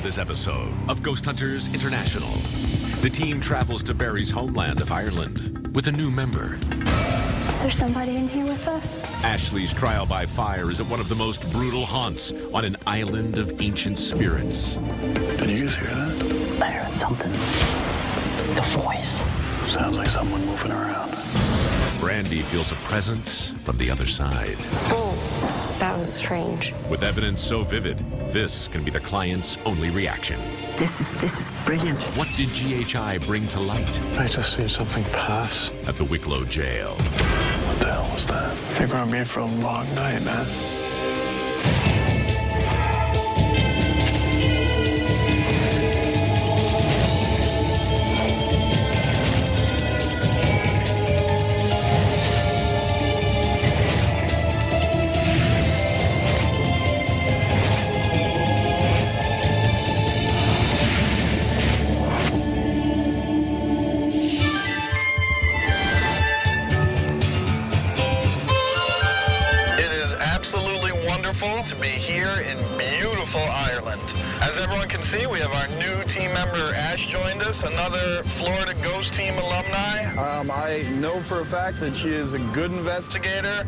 On this episode of Ghost Hunters International, the team travels to Barry's homeland of Ireland with a new member. Is there somebody in here with us? Ashley's trial by fire is at one of the most brutal haunts on an island of ancient spirits. Did you just hear that? I heard something. The voice. Sounds like someone moving around. Brandy feels a presence from the other side. Oh, that was strange. With evidence so vivid, this can be the client's only reaction. This is brilliant. What did GHI bring to light? I just seen something pass. At the Wicklow Jail. What the hell was that? They're gonna be for a long night, man. To be here in beautiful Ireland. As everyone can see, we have our new team member Ash joined us, another Florida Ghost Team alumni. I know for a fact that she is a good investigator,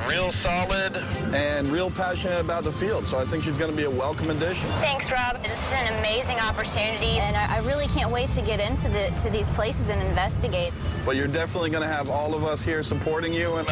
real solid, and real passionate about the field, so I think she's going to be a welcome addition. Thanks, Rob. This is an amazing opportunity, and I really can't wait to get into these places and investigate. But you're definitely going to have all of us here supporting you, and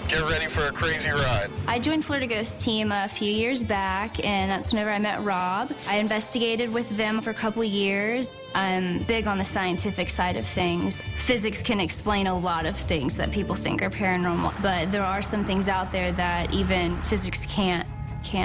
get ready for a crazy ride. I joined Florida Ghost Team a few years back, and that's whenever I met Rob. I investigated with them for a couple years. I'm big on the scientific side of things. Physics can explain a lot of things that people think are paranormal, but there are some things out there that even physics can't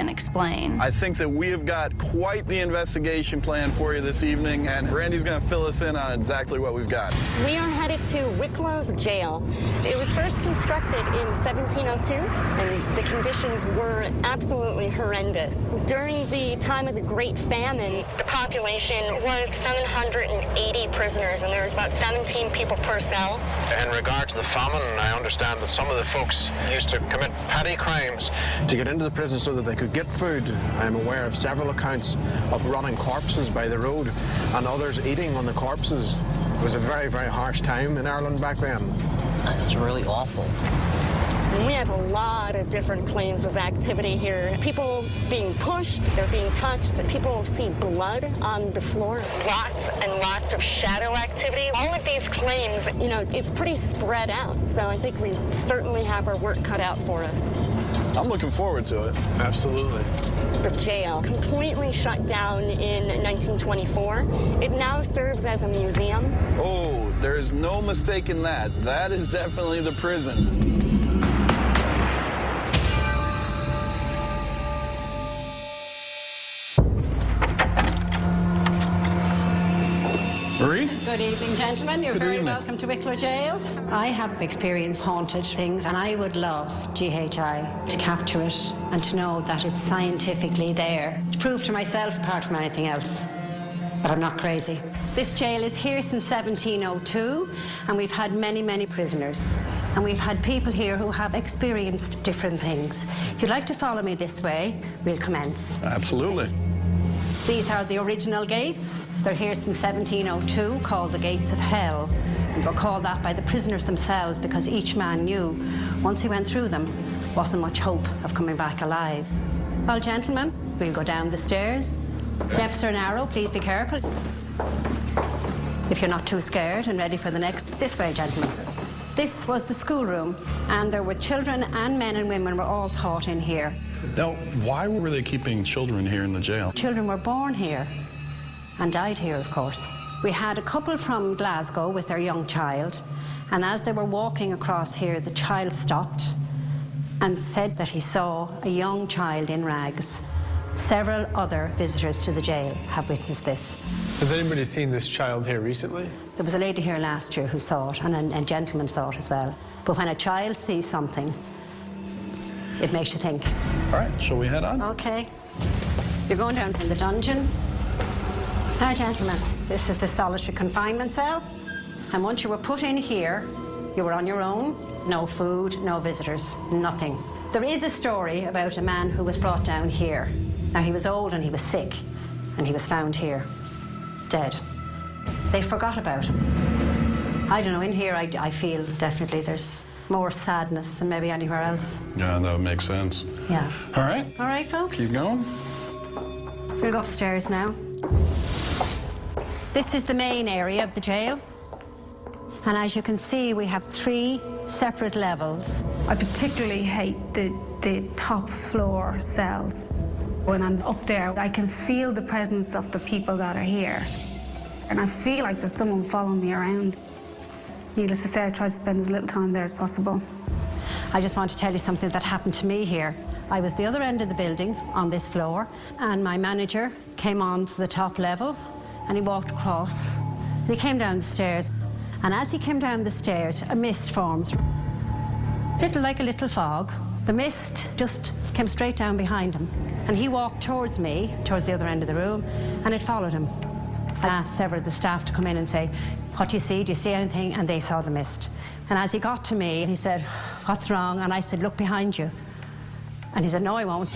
explain. I think that we have got quite the investigation plan for you this evening, and Brandy's going to fill us in on exactly what we've got. We are headed to Wicklow Jail. It was first constructed in 1702, and the conditions were absolutely horrendous. During the time of the Great Famine, the population was 780 prisoners, and there was about 17 people per cell. In regards to the famine, I understand that some of the folks used to commit petty crimes to get into the prison so that they could get food. I'm aware of several accounts of rotting corpses by the road and others eating on the corpses. It was a very, very harsh time in Ireland back then. It was really awful. We have a lot of different claims of activity here. People being pushed, they're being touched, people see blood on the floor. Lots and lots of shadow activity. All of these claims, you know, it's pretty spread out. So I think we certainly have our work cut out for us. I'm looking forward to it. Absolutely. The jail, completely shut down in 1924. It now serves as a museum. Oh, there is no mistaking that. That is definitely the prison. Marie? Good evening, gentlemen. You're very welcome to Wicklow Jail. I have experienced haunted things, and I would love GHI to capture it and to know that it's scientifically there, to prove to myself apart from anything else. But I'm not crazy. This jail is here since 1702, and we've had many, many prisoners. And we've had people here who have experienced different things. If you'd like to follow me this way, we'll commence. Absolutely. These are the original gates. They're here since 1702, called the Gates of Hell. And were called that by the prisoners themselves because each man knew, once he went through them, wasn't much hope of coming back alive. Well, gentlemen, we'll go down the stairs. Steps are narrow, please be careful. If you're not too scared and ready for the next. This way, gentlemen. This was the schoolroom, and there were children and men and women were all taught in here. Now, why were they keeping children here in the jail? Children were born here and died here, of course. We had a couple from Glasgow with their young child, and as they were walking across here, the child stopped and said that he saw a young child in rags. Several other visitors to the jail have witnessed this. Has anybody seen this child here recently? There was a lady here last year who saw it, and a gentleman saw it as well. But when a child sees something, it makes you think. All right, shall we head on? Okay. You're going down in the dungeon. Now, gentlemen, this is the solitary confinement cell. And once you were put in here, you were on your own. No food, no visitors, nothing. There is a story about a man who was brought down here. Now, he was old and he was sick. and he was found here, dead. They forgot about him. I don't know, in here I feel definitely there's more sadness than maybe anywhere else. Yeah, that would make sense. Yeah. All right. All right, folks. Keep going. We'll go upstairs now. This is the main area of the jail. And as you can see, we have 3 separate levels. I particularly hate the top floor cells. When I'm up there, I can feel the presence of the people that are here. And I feel like there's someone following me around. Needless to say, I try to spend as little time there as possible. I just want to tell you something that happened to me here. I was the other end of the building on this floor, and my manager came on to the top level, and he walked across, and he came down the stairs. And as he came down the stairs, a mist formed. Like a little fog. The mist just came straight down behind him. And he walked towards me, towards the other end of the room, and it followed him. I asked several of the staff to come in and say, what do you see? Do you see anything? And they saw the mist. And as he got to me, he said, what's wrong? And I said, look behind you. And he said, no, I won't.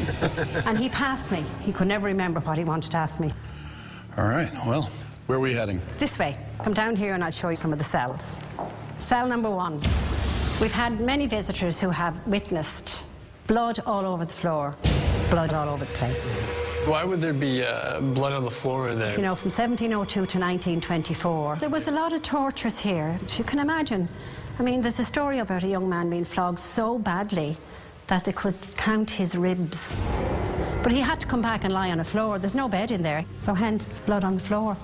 And he passed me. He could never remember what he wanted to ask me. All right, well, where are we heading? This way. Come down here and I'll show you some of the cells. Cell number 1. We've had many visitors who have witnessed blood all over the floor, blood all over the place. Why would there be blood on the floor in there? You know, from 1702 to 1924, there was a lot of tortures here. You can imagine. I mean, there's a story about a young man being flogged so badly that they could count his ribs. But he had to come back and lie on a floor. There's no bed in there, so hence blood on the floor.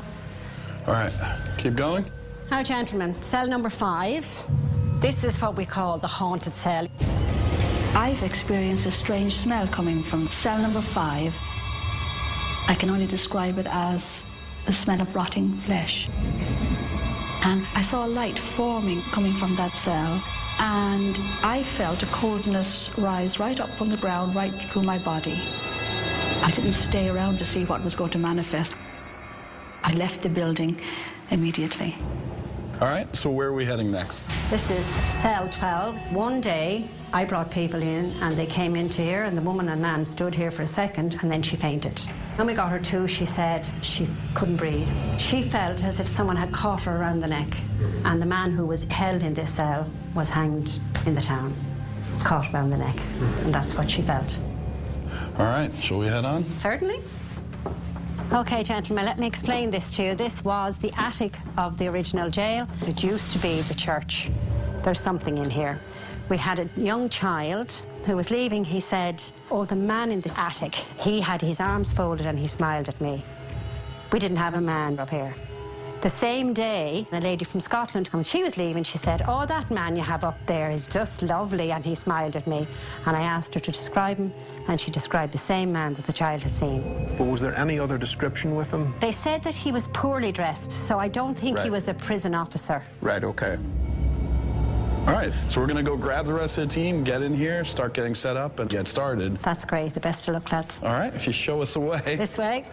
All right, keep going. Now, gentlemen, cell number 5. This is what we call the haunted cell. I've experienced a strange smell coming from cell number 5. I can only describe it as the smell of rotting flesh. And I saw a light forming coming from that cell, and I felt a coldness rise right up from the ground, right through my body. I didn't stay around to see what was going to manifest. I left the building immediately. All right, so where are we heading next? This is cell 12. One day, I brought people in, and they came into here, and the woman and man stood here for a second, and then she fainted. When we got her to, she said she couldn't breathe. She felt as if someone had caught her around the neck, and the man who was held in this cell was hanged in the town, caught around the neck, and that's what she felt. All right, shall we head on? Certainly. Okay, gentlemen, let me explain this to you. This was the attic of the original jail. It used to be the church. There's something in here. We had a young child who was leaving. He said, oh, the man in the attic, he had his arms folded and he smiled at me. We didn't have a man up here. The same day, a lady from Scotland, when she was leaving, she said, oh, that man you have up there is just lovely, and he smiled at me. And I asked her to describe him, and she described the same man that the child had seen. But was there any other description with him? They said that he was poorly dressed, so I don't think he was a prison officer. Right, okay. All right, so we're going to go grab the rest of the team, get in here, start getting set up, and get started. That's great. The best of luck, lads. All right, if you show us the way. This way.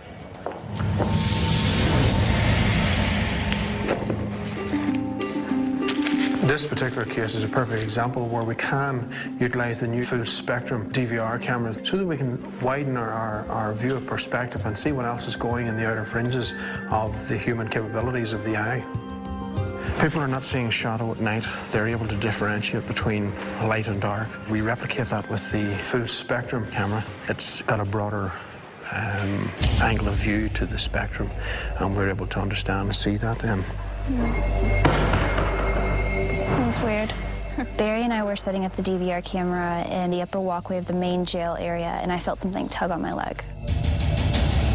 This particular case is a perfect example where we can utilize the new full spectrum DVR cameras so that we can widen our view of perspective and see what else is going in the outer fringes of the human capabilities of the eye. People are not seeing shadow at night. They're able to differentiate between light and dark. We replicate that with the full spectrum camera. It's got a broader angle of view to the spectrum, and we're able to understand and see that then. That was weird. Barry and I were setting up the DVR camera in the upper walkway of the main jail area, and I felt something tug on my leg.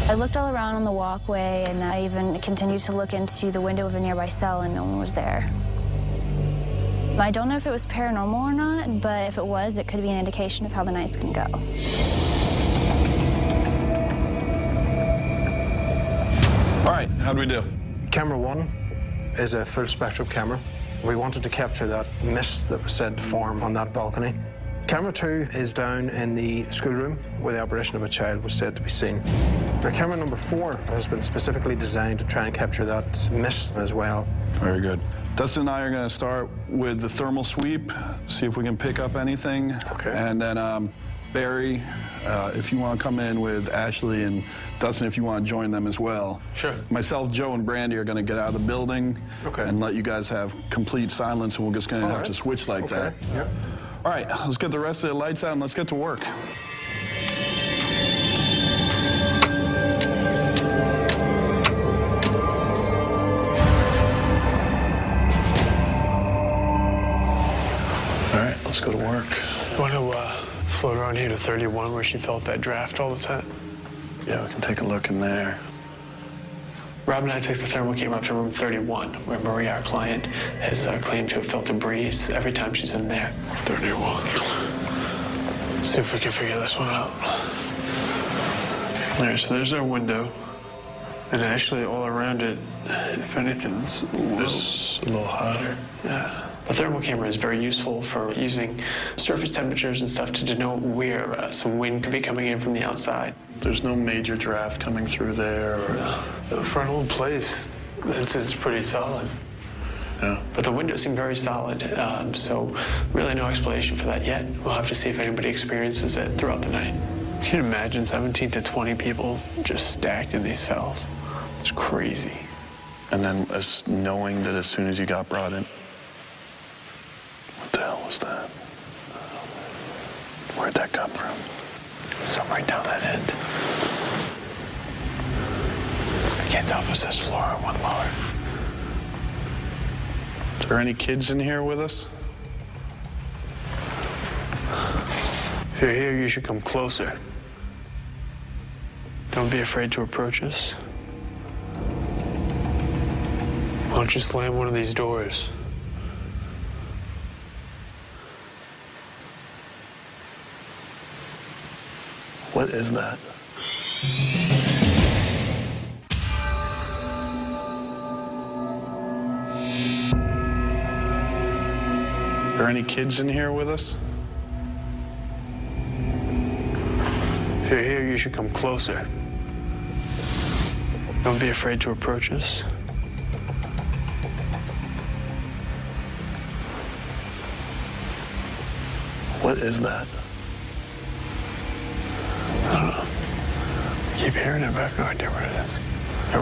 I looked all around on the walkway, and I even continued to look into the window of a nearby cell, and no one was there. I don't know if it was paranormal or not, but if it was, it could be an indication of how the night's gonna go. All right, how'd we do? Camera 1 is a full spectrum camera. We wanted to capture that mist that was said to form on that balcony. Camera 2 is down in the schoolroom where the apparition of a child was said to be seen. Now, camera number 4 has been specifically designed to try and capture that mist as well. Very good. Dustin and I are going to start with the thermal sweep, see if we can pick up anything. Okay. And then Barry, if you want to come in with Ashley and Dustin, if you want to join them as well. Sure. Myself, Joe, and Brandy are going to get out of the building and let you guys have complete silence, and we're just going to have to switch like that. Yep. All right, let's get the rest of the lights out and let's get to work. All right, let's go to work. Want to float around here to 31 where she felt that draft all the time? Yeah, we can take a look in there. Rob and I took the thermal camera up to room 31, where Marie, our client, has claimed to have felt a breeze every time she's in there. 31. See if we can figure this one out. All right, so there's our window. And actually, all around it, if anything, it's a little hotter. Yeah. The thermal camera is very useful for using surface temperatures and stuff to denote where some wind could be coming in from the outside. There's no major draft coming through there? Or... No. For an old place, it's pretty solid. Yeah. But the windows seem very solid, so really no explanation for that yet. We'll have to see if anybody experiences it throughout the night. Can you imagine 17 to 20 people just stacked in these cells? It's crazy. And then knowing that as soon as you got brought in, what the hell was that? Where'd that come from? Somewhere right down that end. I can't tell if it says floor or one lower. Is there any kids in here with us? If you're here, you should come closer. Don't be afraid to approach us. Why don't you slam one of these doors? What is that? Are there any kids in here with us? If you're here, you should come closer. Don't be afraid to approach us. What is that? I don't know. I keep hearing it, but I have no idea what it is.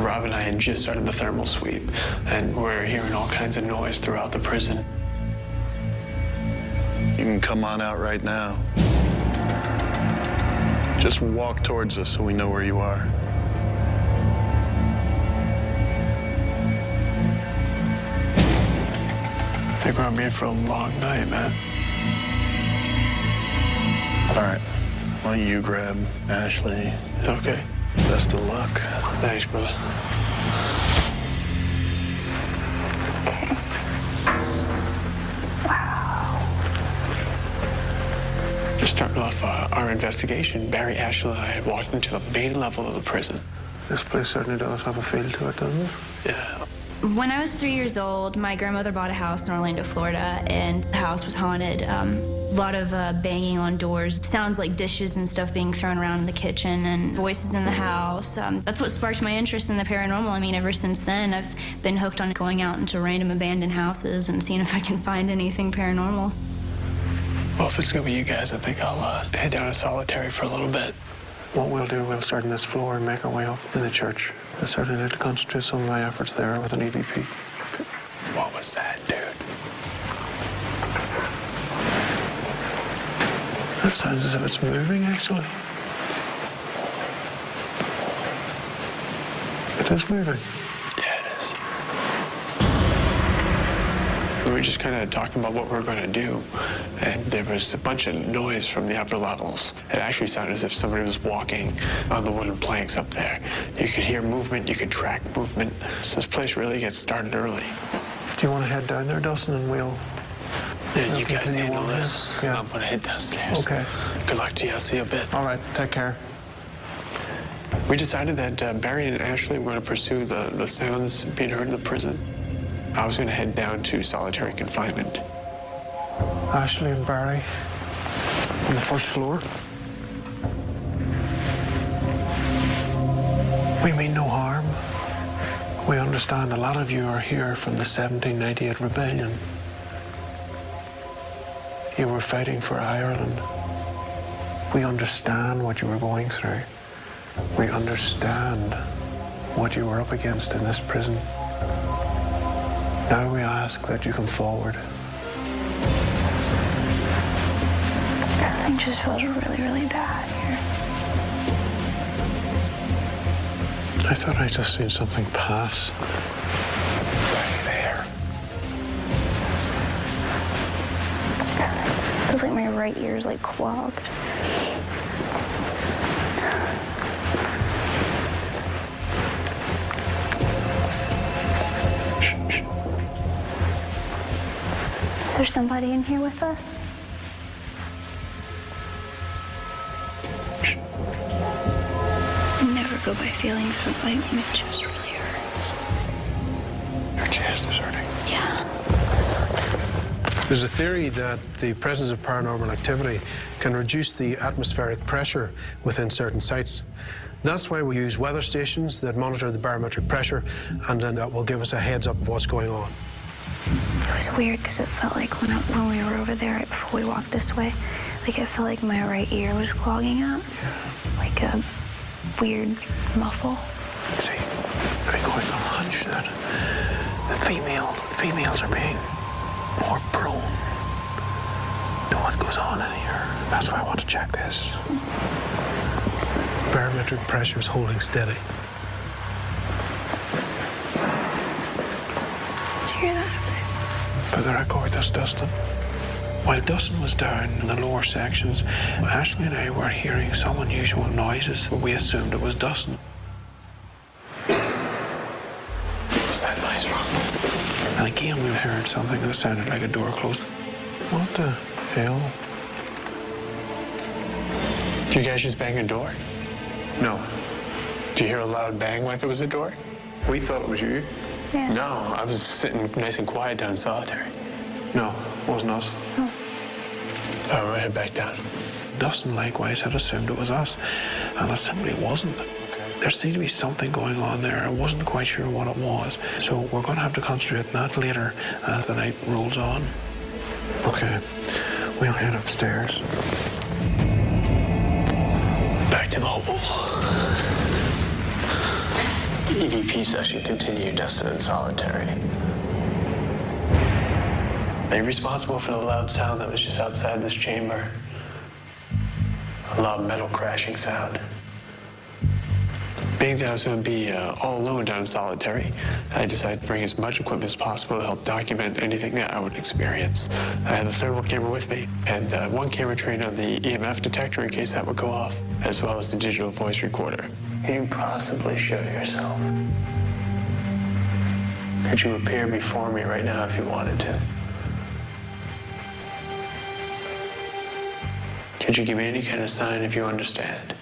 Rob and I had just started the thermal sweep, and we're hearing all kinds of noise throughout the prison. You can come on out right now. Just walk towards us so we know where you are. I think we're gonna be in for a long night, man. All right. Why don't you grab Ashley? Okay. Best of luck. Thanks, brother. Okay. Wow. Just starting off our investigation, Barry, Ashley, and I had walked into the main level of the prison. This place certainly does have a feel to it, doesn't it? Yeah. When I was 3 years old, my grandmother bought a house in Orlando, Florida, and the house was haunted. A lot of banging on doors, sounds like dishes and stuff being thrown around in the kitchen, and voices in the house. That's what sparked my interest in the paranormal. I mean, ever since then, I've been hooked on going out into random abandoned houses and seeing if I can find anything paranormal. Well, if it's gonna be you guys, I think I'll head down to solitary for a little bit. What we'll do, we'll start on this floor and make our way up in the church. I certainly need to concentrate some of my efforts there with an EVP. What was that, dude? That sounds as if it's moving, actually. It is moving. Yeah, it is. We were just kind of talking about what we were going to do, and there was a bunch of noise from the upper levels. It actually sounded as if somebody was walking on the wooden planks up there. You could hear movement, you could track movement. So this place really gets started early. Do you want to head down there, Dustin, and we'll... Yeah, you guys handle this. Yeah. I'm going to head downstairs. Okay. Good luck to you. I'll see you a bit. All right, take care. We decided that Barry and Ashley were going to pursue the sounds being heard in the prison. I was going to head down to solitary confinement. Ashley and Barry on the first floor. We mean no harm. We understand a lot of you are here from the 1798 rebellion. You were fighting for Ireland. We understand what you were going through. We understand what you were up against in this prison. Now we ask that you come forward. Something just feels really, really bad here. I thought I just seen something pass. Right there. Feels like my right ear is like clogged. Is there somebody in here with us? Never go by feelings, but my chest really hurts. Your chest is hurting? Yeah. There's a theory that the presence of paranormal activity can reduce the atmospheric pressure within certain sites. That's why we use weather stations that monitor the barometric pressure, and then that will give us a heads up of what's going on. It was weird because it felt like when we were over there right before we walked this way, like it felt like my right ear was clogging up. Like a weird muffle. See, I got a hunch that the females are being more prone to what goes on in here. That's why I want to check this. Barometric pressure is holding steady. Did you hear that? For the record, that's Dustin. While Dustin was down in the lower sections, Ashley and I were hearing some unusual noises. We assumed it was Dustin. What's that noise from? And again, we heard something that sounded like a door closed. What the hell? Did you guys just bang a door? No. Did you hear a loud bang like it was a door? We thought it was you. Yeah. No, I was sitting nice and quiet down in solitary. No, it wasn't us. Oh. Oh, we'll head back down. Dustin likewise had assumed it was us, and it simply wasn't. There seemed to be something going on there. I wasn't quite sure what it was. So we're going to have to concentrate on that later as the night rolls on. Okay, we'll head upstairs. Back to the hole. EVP session continued, Dustin in solitary. Are you responsible for the loud sound that was just outside this chamber? A loud metal crashing sound. Being that I was going to be all alone down in solitary, I decided to bring as much equipment as possible to help document anything that I would experience. I had the thermal camera with me, and one camera trained on the EMF detector in case that would go off, as well as the digital voice recorder. Could you possibly show yourself? Could you appear before me right now if you wanted to? Could you give me any kind of sign if you understand?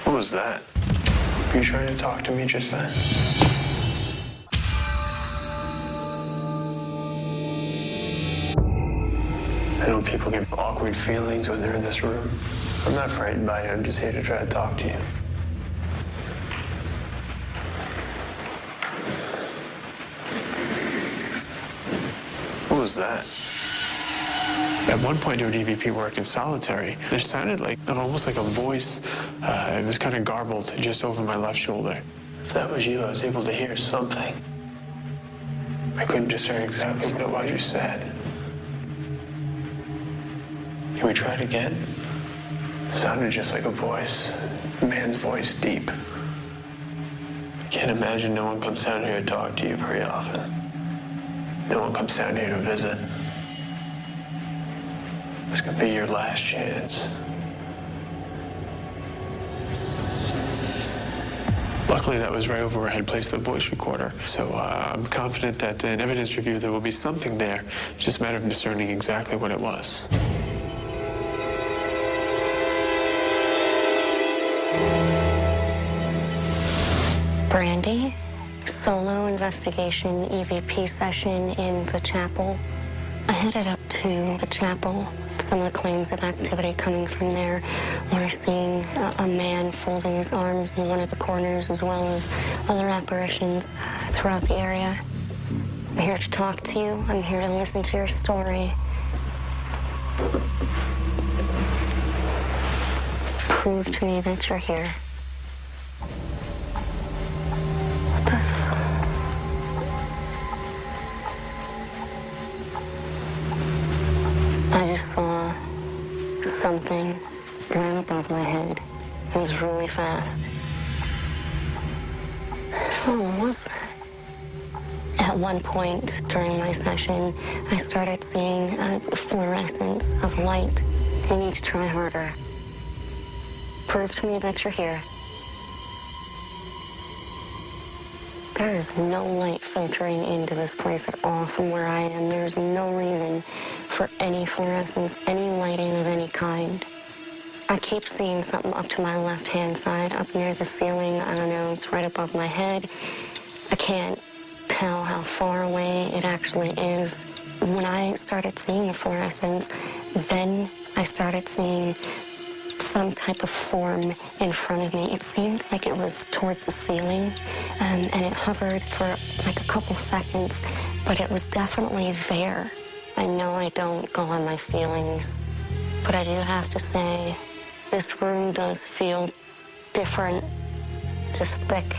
What was that? Were you trying to talk to me just then? I know people get awkward feelings when they're in this room. I'm not frightened by you. I'm just here to try to talk to you. What was that? At one point doing EVP work in solitary, there sounded like almost like a voice. It was kind of garbled just over my left shoulder. If that was you, I was able to hear something. I couldn't discern exactly what it was you said. Can we try it again? It sounded just like a voice, a man's voice, deep. I can't imagine no one comes down here to talk to you very often. No one comes down here to visit. This could be your last chance. Luckily, that was right over where I had placed the voice recorder. So I'm confident that in evidence review, there will be something there. It's just a matter of discerning exactly what it was. Brandy, solo investigation EVP session in the chapel. I headed up to the chapel. Some of the claims of activity coming from there. We're seeing a man folding his arms in one of the corners, as well as other apparitions throughout the area. I'm here to talk to you. I'm here to listen to your story. Prove to me that you're here. What the? I just saw something right above my head. It was really fast. Oh, what was that? At one point during my session, I started seeing a fluorescence of light. I need to try harder. Prove to me that you're here. There is no light filtering into this place at all from where I am. There's no reason for any fluorescence, any lighting of any kind. I keep seeing something up to my left-hand side, up near the ceiling. I don't know, it's right above my head. I can't tell how far away it actually is. When I started seeing the fluorescence, then I started seeing some type of form in front of me. It seemed like it was towards the ceiling, and it hovered for like a couple seconds, but it was definitely there. I know I don't go on my feelings, but I do have to say, this room does feel different, just thick.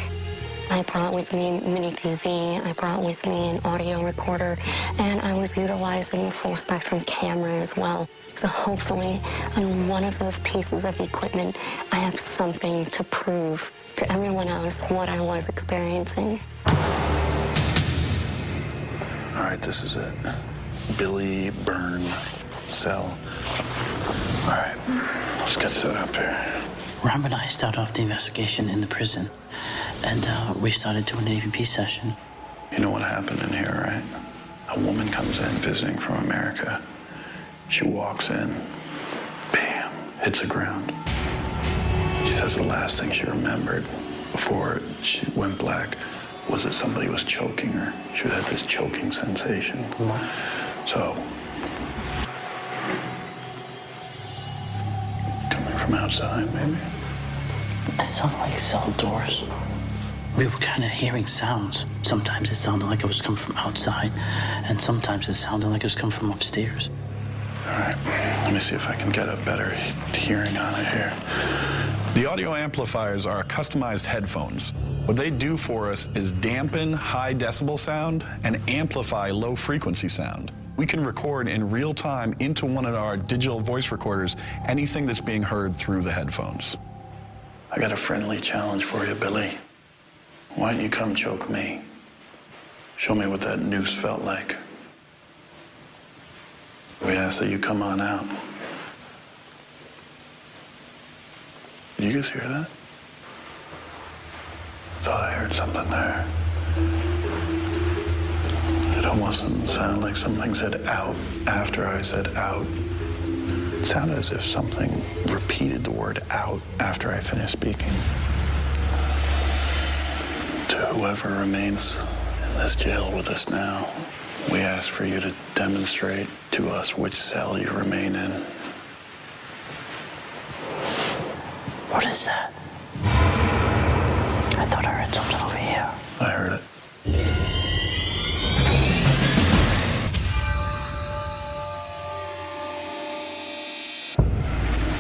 I brought with me mini TV, I brought with me an audio recorder, and I was utilizing the full spectrum camera as well. So hopefully, on one of those pieces of equipment, I have something to prove to everyone else what I was experiencing. All right, this is it. Billy Byrne cell. All right, let's get set up here. Rob and I started off the investigation in the prison, and we started doing an EVP session. You know what happened in here, right? A woman comes in visiting from America. She walks in, bam, hits the ground. She says the last thing she remembered before she went black was that somebody was choking her. She had this choking sensation. So, coming from outside, maybe? It sounded like cell doors. We were kind of hearing sounds. Sometimes it sounded like it was coming from outside, and sometimes it sounded like it was coming from upstairs. All right, let me see if I can get a better hearing on it here. The audio amplifiers are customized headphones. What they do for us is dampen high decibel sound and amplify low frequency sound. We can record in real time into one of our digital voice recorders anything that's being heard through the headphones. I got a friendly challenge for you, Billy. Why don't you come choke me? Show me what that noose felt like. We ask that you come on out. Did you guys hear that? Thought I heard something there. It almost sounded like something said out after I said out. It sounded as if something repeated the word out after I finished speaking. To whoever remains in this jail with us now, we ask for you to demonstrate to us which cell you remain in. What is that? I thought I heard something over here. I heard it.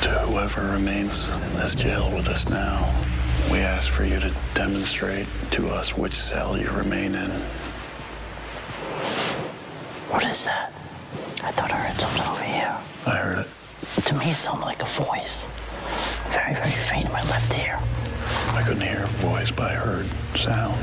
To whoever remains in this jail with us now, we ask for you to demonstrate to us which cell you remain in. What is that? I thought I heard something over here. I heard it. To me, it sounded like a voice. Very, very faint in my left ear. I couldn't hear a voice, but I heard sound.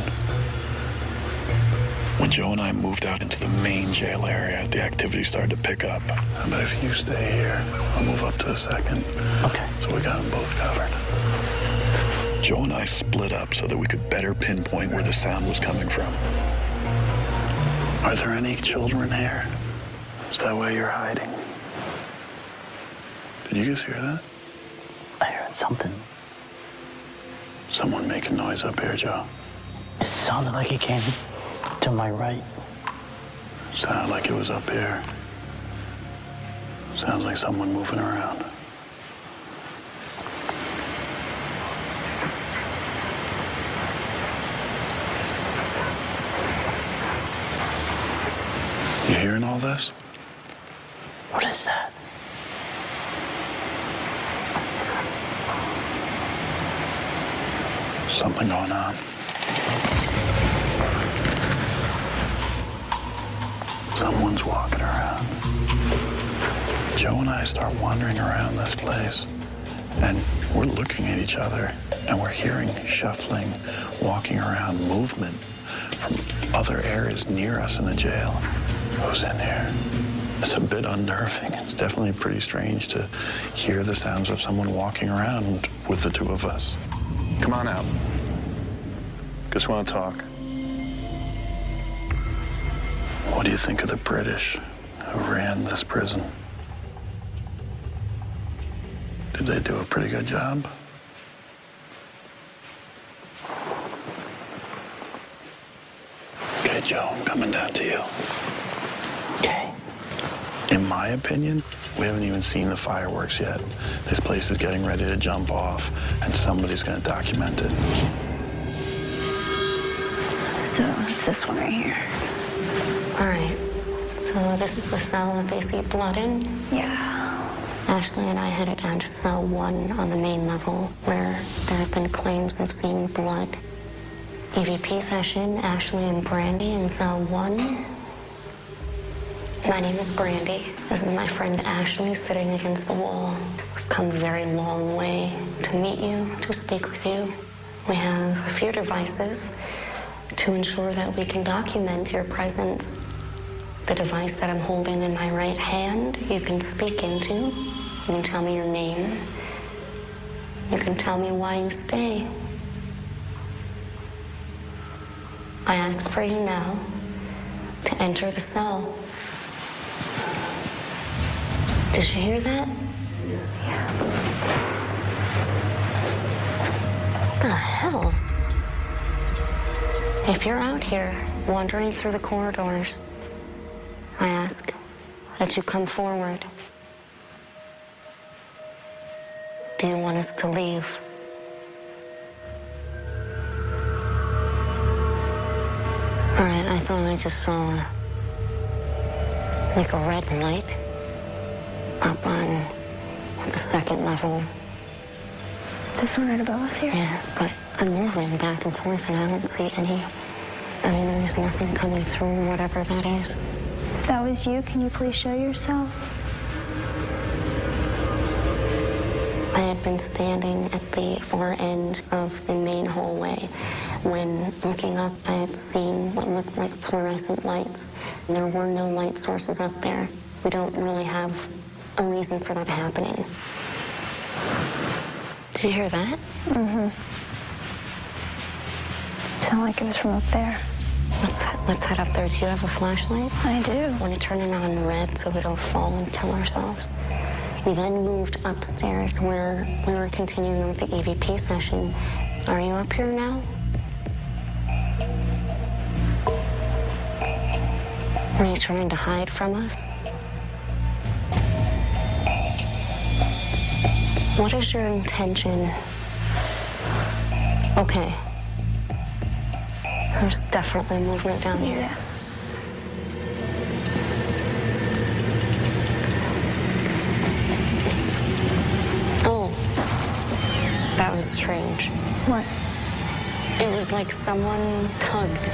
When Joe and I moved out into the main jail area, the activity started to pick up. But if you stay here, I'll move up to the second. Okay. So we got them both covered. Joe and I split up so that we could better pinpoint where the sound was coming from. Are there any children here? Is that why you're hiding? Did you guys hear that? I heard something. Someone making noise up here, Joe. It sounded like it came to my right. Sounded like it was up here. Sounds like someone moving around. You hearing all this? What is that? Something going on. Someone's walking around. Joe and I start wandering around this place, and we're looking at each other, and we're hearing shuffling, walking around, movement from other areas near us in the jail. Who's in here? It's a bit unnerving. It's definitely pretty strange to hear the sounds of someone walking around with the two of us. Come on out. Just want to talk. What do you think of the British who ran this prison? Did they do a pretty good job? Okay, Joe, I'm coming down to you. Okay. In my opinion, we haven't even seen the fireworks yet. This place is getting ready to jump off, and somebody's going to document it. So it's this one right here. All right. So this is the cell that they see blood in? Yeah. Ashley and I headed down to cell 1 on the main level, where there have been claims of seeing blood. EVP session, Ashley and Brandy in cell 1. My name is Brandy. This is my friend Ashley sitting against the wall. We've come a very long way to meet you, to speak with you. We have a few devices to ensure that we can document your presence. The device that I'm holding in my right hand, you can speak into. You can tell me your name. You can tell me why you stay. I ask for you now to enter the cell. Did you hear that? Yeah. What the hell? If you're out here wandering through the corridors, I ask that you come forward. Do you want us to leave? All right, I thought I just saw like a red light up on the second level. This one right above us here? Yeah, but I'm moving back and forth and I don't see any. I mean, there's nothing coming through, whatever that is. If that was you, can you please show yourself? I had been standing at the far end of the main hallway when, looking up, I had seen what looked like fluorescent lights. There were no light sources up there. We don't really have a reason for that happening. Did you hear that? Mm-hmm. Sounded like it was from up there. Let's head up there. Do you have a flashlight? I do. I want to turn it on red so we don't fall and kill ourselves. We then moved upstairs where we were continuing with the EVP session. Are you up here now? Are you trying to hide from us? What is your intention? Okay. There's definitely movement down here. Yes. Oh, that was strange. What? It was like someone tugged.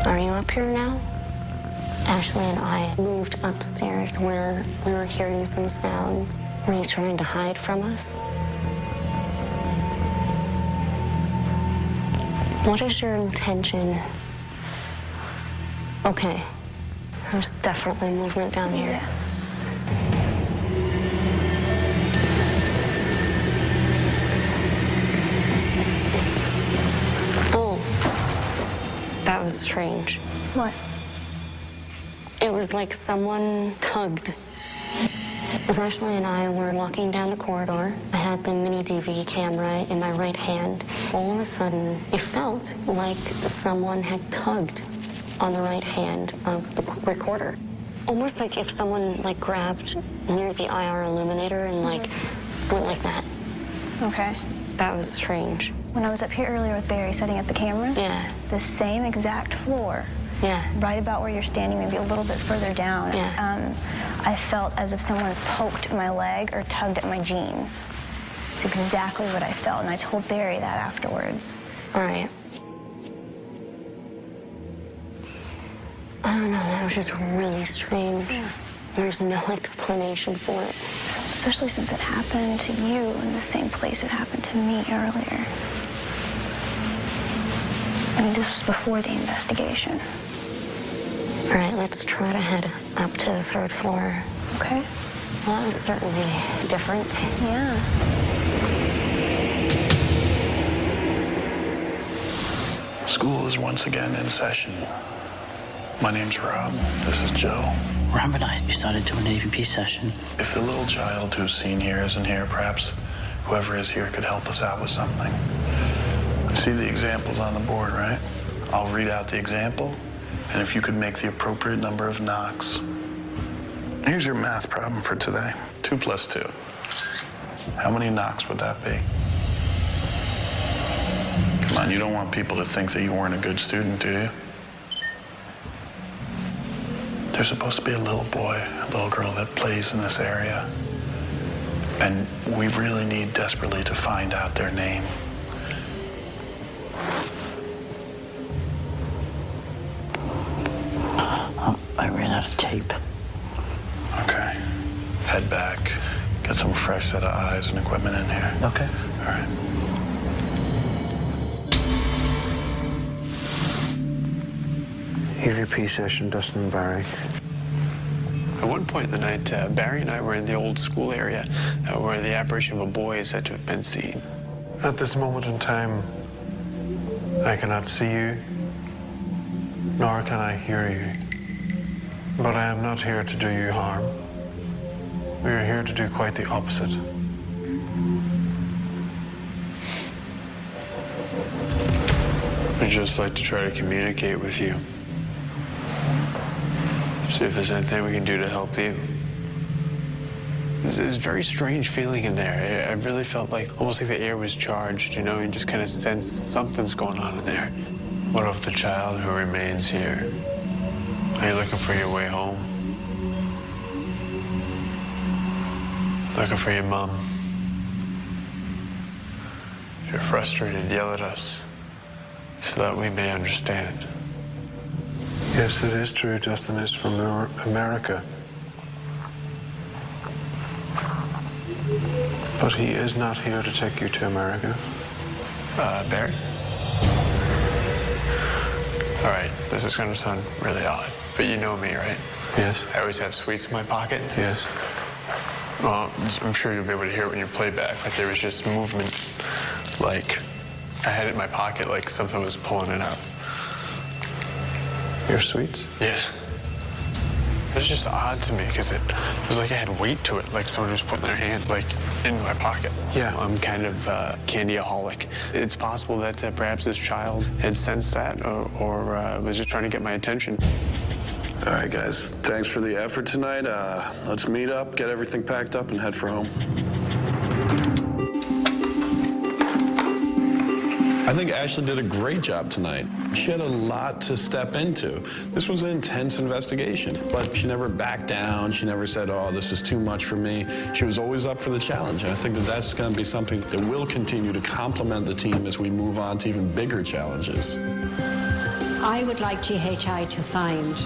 Are you up here now? Ashley and I moved upstairs where we were hearing some sounds. Were you trying to hide from us? What is your intention? Okay. There's definitely movement down here. Yes. Oh, that was strange. What? It was like someone tugged. As Ashley and I were walking down the corridor, I had the mini DV camera in my right hand. All of a sudden, it felt like someone had tugged on the right hand of the recorder. Almost like if someone like grabbed near the IR illuminator and like went like that. Okay. That was strange. When I was up here earlier with Barry setting up the camera, the same exact floor, right about where you're standing, maybe a little bit further down, I felt as if someone poked my leg or tugged at my jeans. It's exactly what I felt, and I told Barry that afterwards. All right. I don't know, that was just really strange. There's no explanation for it. Especially since it happened to you in the same place it happened to me earlier. I mean, this was before the investigation. All right, let's try to head up to the 3rd floor. Okay. Well, that was certainly different. Yeah. School is once again in session. My name's Rob. This is Joe. Rob and I started doing an AVP session. If the little child who's seen here isn't here, perhaps whoever is here could help us out with something. See the examples on the board, right? I'll read out the example, and if you could make the appropriate number of knocks. Here's your math problem for today. 2 plus 2. How many knocks would that be? Come on, you don't want people to think that you weren't a good student, do you? There's supposed to be a little boy, a little girl that plays in this area. And we really need desperately to find out their name. I ran out of tape. Okay. Head back. Get some fresh set of eyes and equipment in here. Okay. All right. EVP session, Dustin and Barry. At one point in the night, Barry and I were in the old school area where the apparition of a boy is said to have been seen. At this moment in time, I cannot see you, nor can I hear you. But I am not here to do you harm. We are here to do quite the opposite. We'd just like to try to communicate with you. See if there's anything we can do to help you. There's a very strange feeling in there. I really felt like, almost like the air was charged, you know? You just kind of sense something's going on in there. What of the child who remains here? Are you looking for your way home? Looking for your mom? If you're frustrated, yell at us so that we may understand. Yes, it is true, Justin is from America. But he is not here to take you to America. Barry? All right, this is going to sound really odd, but you know me, right? Yes. I always have sweets in my pocket. Yes. Well, I'm sure you'll be able to hear it when you play back, but there was just movement, like I had it in my pocket, like something was pulling it out. Your sweets? Yeah. It was just odd to me because it was like I had weight to it, like someone was putting their hand like in my pocket. Yeah. I'm kind of candy-aholic. It's possible that perhaps this child had sensed that or was just trying to get my attention. All right, guys. Thanks for the effort tonight. Let's meet up, get everything packed up, and head for home. I think Ashley did a great job tonight. She had a lot to step into. This was an intense investigation, but she never backed down. She never said, oh, this is too much for me. She was always up for the challenge, and I think that that's going to be something that will continue to complement the team as we move on to even bigger challenges. I would like GHI to find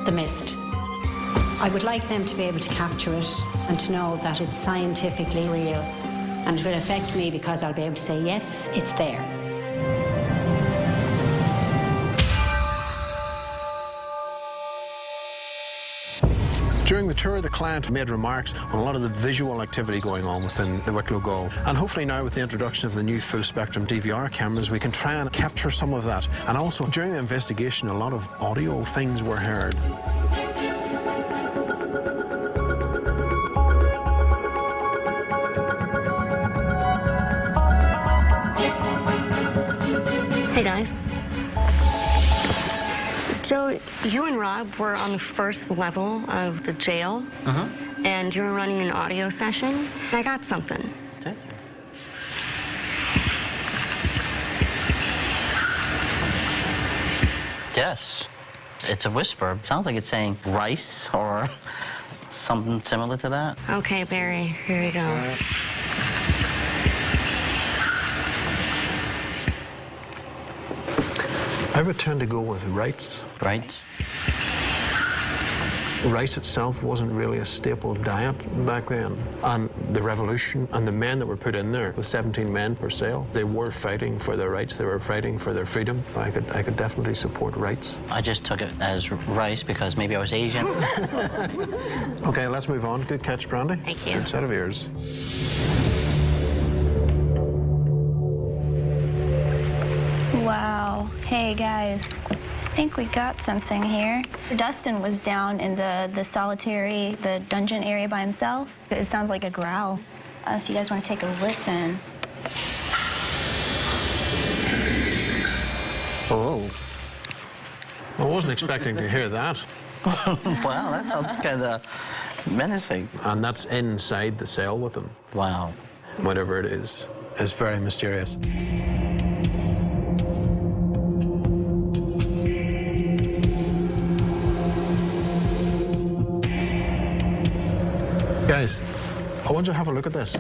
the mist. I would like them to be able to capture it and to know that it's scientifically real. And it will affect me because I'll be able to say, yes, it's there. During the tour, the client made remarks on a lot of the visual activity going on within the Wicklow Gaol. And hopefully now with the introduction of the new full-spectrum DVR cameras, we can try and capture some of that. And also, during the investigation, a lot of audio things were heard. Hey, guys. Joe, you and Rob were on the first level of the jail, and you were running an audio session. I got something. Okay. Yes, it's a whisper. It sounds like it's saying rice or something similar to that. Okay, Barry, here we go. I would tend to go with rice. Rice? Rice itself wasn't really a staple diet back then. And the revolution and the men that were put in there, with 17 men per cell, they were fighting for their rights. They were fighting for their freedom. I could definitely support rights. I just took it as rice because maybe I was Asian. Okay, let's move on. Good catch, Brandy. Thank you. Good set of ears. Wow. Hey, guys. I think we got something here. Dustin was down in the solitary, the dungeon area by himself. It sounds like a growl. If you guys want to take a listen. Oh. I wasn't expecting to hear that. Wow, that sounds kind of menacing. And that's inside the cell with them. Wow. Whatever it is. It's very mysterious. Guys, I want you to have a look at this.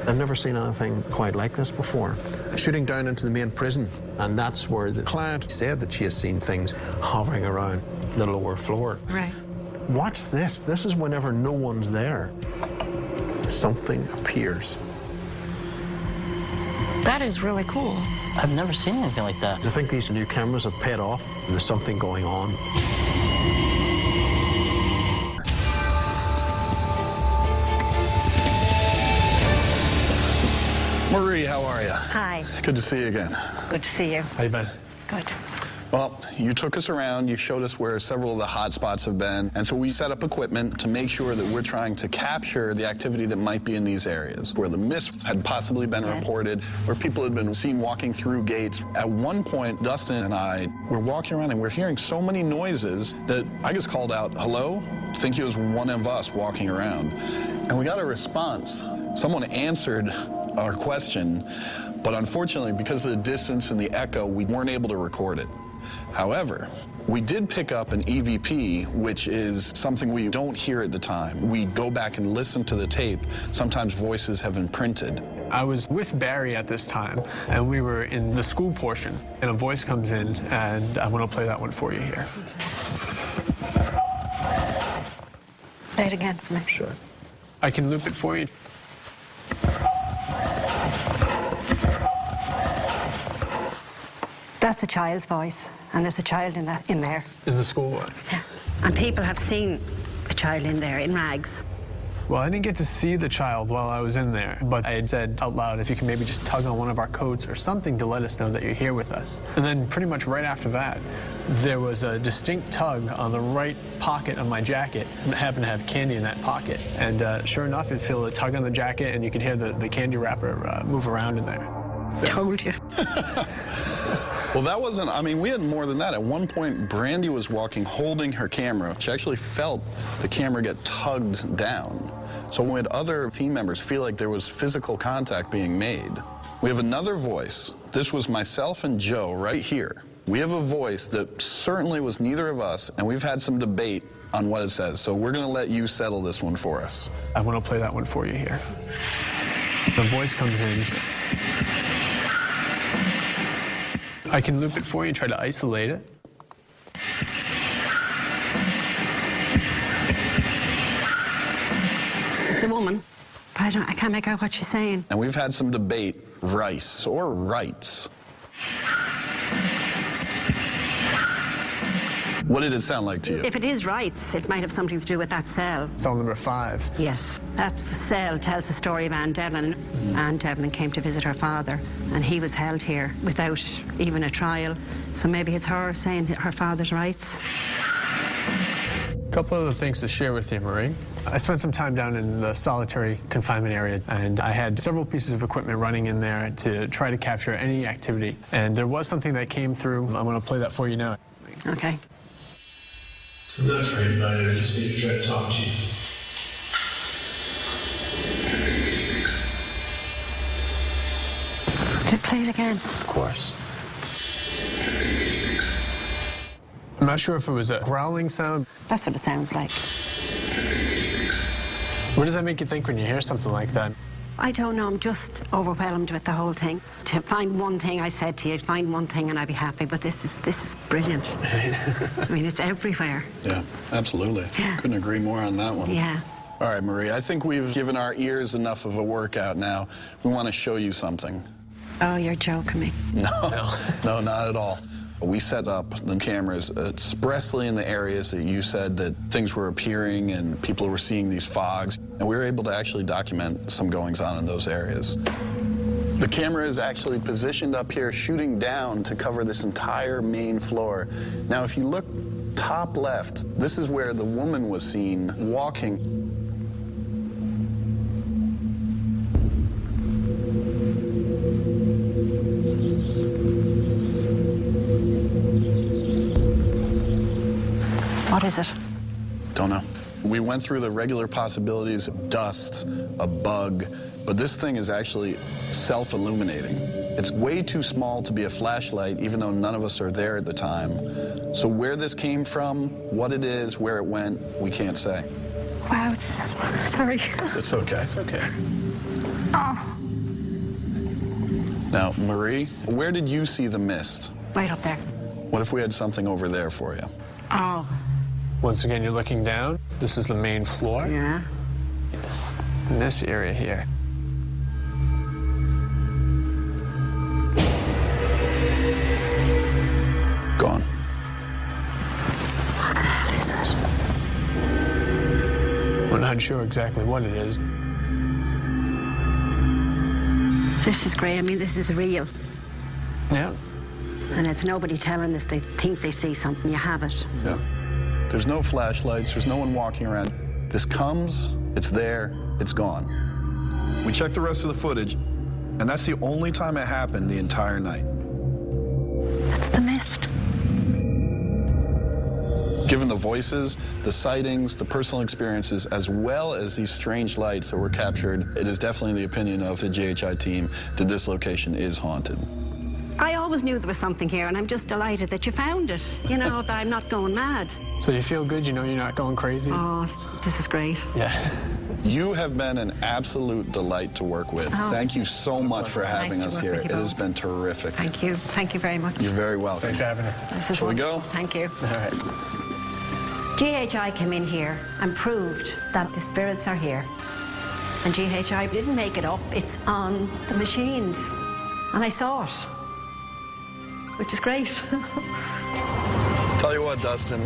I've never seen anything quite like this before. Shooting down into the main prison, and that's where the client said that she has seen things hovering around the lower floor. Right. Watch this. This is whenever no one's there. Something appears. That is really cool. I've never seen anything like that. I think these new cameras have paid off, and there's something going on. Marie, how are you? Hi. Good to see you again. Good to see you. How you been? Good. Well, you took us around, you showed us where several of the hot spots have been, and so we set up equipment to make sure that we're trying to capture the activity that might be in these areas, where the mist had possibly been reported, where people had been seen walking through gates. At one point, Dustin and I were walking around and we're hearing so many noises that I just called out, hello? Think it was one of us walking around. And we got a response. Someone answered our question, but unfortunately, because of the distance and the echo, we weren't able to record it. However, we did pick up an EVP, which is something we don't hear at the time. We go back and listen to the tape. Sometimes voices have imprinted. I was with Barry at this time, and we were in the school portion, and a voice comes in, and I want to play that one for you here. Play it again for me. Sure. I can loop it for you. That's a child's voice, and there's a child in there. In the school one? Yeah. And people have seen a child in there in rags. Well, I didn't get to see the child while I was in there, but I had said out loud, if you can maybe just tug on one of our coats or something to let us know that you're here with us. And then pretty much right after that, there was a distinct tug on the right pocket of my jacket, and it happened to have candy in that pocket. And sure enough, you'd feel a tug on the jacket, and you could hear the candy wrapper move around in there. Told you. Well, that wasn't, I mean, we had more than that. At one point, Brandy was walking, holding her camera. She actually felt the camera get tugged down. So we had other team members feel like there was physical contact being made. We have another voice. This was myself and Joe right here. We have a voice that certainly was neither of us, and we've had some debate on what it says. So we're going to let you settle this one for us. I want to play that one for you here. The voice comes in. I can loop it for you and try to isolate it. It's a woman, but I can't make out what she's saying. And we've had some debate, rice or rights. What did it sound like to you? If it is rights, it might have something to do with that cell. Cell number 5. Yes. That cell tells the story of Anne Devlin. Anne Devlin came to visit her father, and he was held here without even a trial. So maybe it's her saying her father's rights. A couple other things to share with you, Marie. I spent some time down in the solitary confinement area, and I had several pieces of equipment running in there to try to capture any activity. And there was something that came through. I'm going to play that for you now. Okay. I'm not afraid about it. I just need to try to talk to you. Did it play it again? Of course. I'm not sure if it was a growling sound. That's what it sounds like. What does that make you think when you hear something like that? I don't know, I'm just overwhelmed with the whole thing. To find one thing, I said to you, find one thing and I'd be happy, but this is brilliant. I mean, it's everywhere. Yeah, absolutely. Yeah. Couldn't agree more on that one. Yeah. All right, Marie, I think we've given our ears enough of a workout now. We want to show you something. Oh, you're joking me. No, not at all. We set up the cameras expressly in the areas that you said that things were appearing and people were seeing these fogs, and we were able to actually document some goings-on in those areas. The camera is actually positioned up here, shooting down to cover this entire main floor. Now, if you look top left, this is where the woman was seen walking. What is it? Don't know. We went through the regular possibilities of dust, a bug, but this thing is actually self-illuminating. It's way too small to be a flashlight, even though none of us are there at the time. So where this came from, what it is, where it went, we can't say. Wow, sorry. It's okay. It's okay. Oh. Now, Marie, where did you see the mist? Right up there. What if we had something over there for you? Oh. Once again, you're looking down. This is the main floor. Yeah. In this area here. Gone. What the hell is it? We're not sure exactly what it is. This is great. I mean, this is real. Yeah. And it's nobody telling us they think they see something. You have it. Yeah. There's no flashlights. There's no one walking around. This comes, it's there, it's gone. We checked the rest of the footage, and that's the only time it happened the entire night. That's the mist. Given the voices, the sightings, the personal experiences, as well as these strange lights that were captured, it is definitely the opinion of the GHI team that this location is haunted. I always knew there was something here, and I'm just delighted that you found it. You know, that I'm not going mad. So you feel good? You know you're not going crazy? Oh, this is great. Yeah. You have been an absolute delight to work with. Oh. Thank you so much for having Nice to us work here. with It you has both. been terrific. Thank you. Thank you very much. You're very welcome. Thanks for having us. This is Shall we go? wonderful. Thank you. All right. GHI came in here and proved that the spirits are here. And GHI didn't make it up. It's on the machines. And I saw it, which is great. Tell you what, Dustin,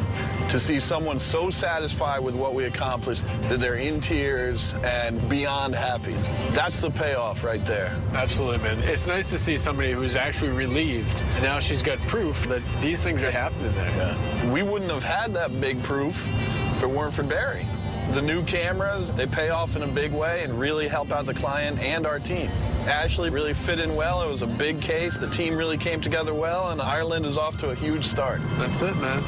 to see someone so satisfied with what we accomplished that they're in tears and beyond happy, that's the payoff right there. Absolutely, man. It's nice to see somebody who's actually relieved, and now she's got proof that these things are happening there. Yeah. We wouldn't have had that big proof if it weren't for Barry. The new cameras, they pay off in a big way and really help out the client and our team. Ashley really fit in well. It was a big case. The team really came together well, and Ireland is off to a huge start. That's it, man.